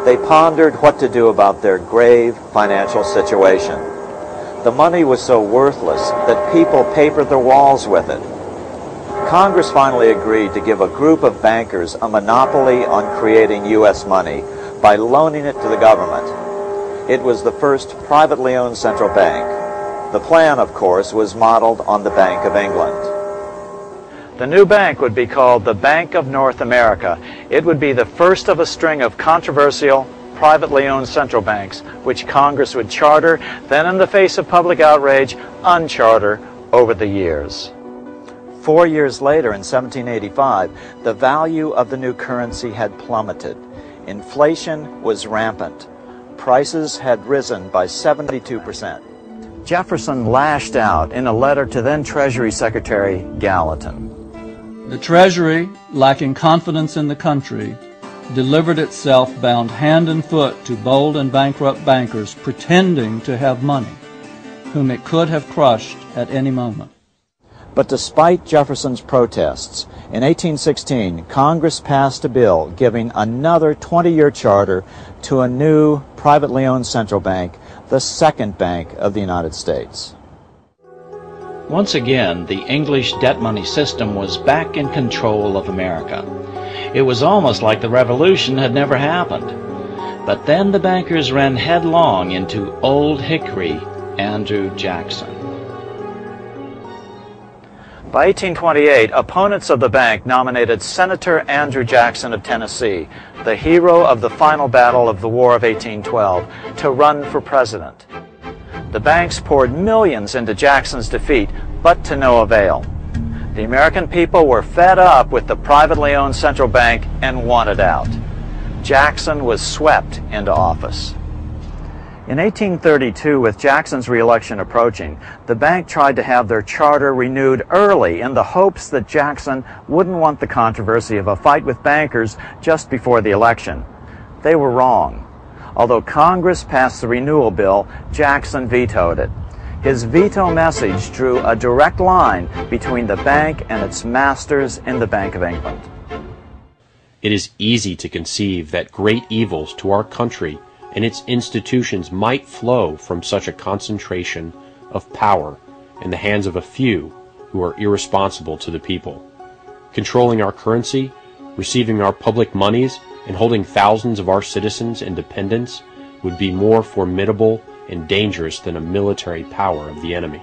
they pondered what to do about their grave financial situation. The money was so worthless that people papered their walls with it. Congress finally agreed to give a group of bankers a monopoly on creating U.S. money by loaning it to the government. It was the first privately owned central bank. The plan, of course, was modeled on the Bank of England. The new bank would be called the Bank of North America. It would be the first of a string of controversial, privately owned central banks, which Congress would charter, then in the face of public outrage, uncharter over the years. 4 years later, in 1785, the value of the new currency had plummeted. Inflation was rampant. Prices had risen by 72%. Jefferson lashed out in a letter to then Treasury Secretary Gallatin. The Treasury, lacking confidence in the country, delivered itself bound hand and foot to bold and bankrupt bankers pretending to have money, whom it could have crushed at any moment. But despite Jefferson's protests, in 1816, Congress passed a bill giving another 20-year charter to a new privately owned central bank, the second bank of the United States. Once again, the English debt money system was back in control of America. It was almost like the Revolution had never happened. But then the bankers ran headlong into Old Hickory, Andrew Jackson. By 1828, opponents of the bank nominated Senator Andrew Jackson of Tennessee, the hero of the final battle of the War of 1812, to run for president. The banks poured millions into Jackson's defeat, but to no avail. The American people were fed up with the privately owned central bank and wanted out. Jackson was swept into office. In 1832, with Jackson's re-election approaching, the bank tried to have their charter renewed early in the hopes that Jackson wouldn't want the controversy of a fight with bankers just before the election. They were wrong. Although Congress passed the renewal bill, Jackson vetoed it. His veto message drew a direct line between the bank and its masters in the Bank of England. It is easy to conceive that great evils to our country and its institutions might flow from such a concentration of power in the hands of a few who are irresponsible to the people. Controlling our currency, receiving our public monies, and holding thousands of our citizens in dependence would be more formidable and dangerous than a military power of the enemy.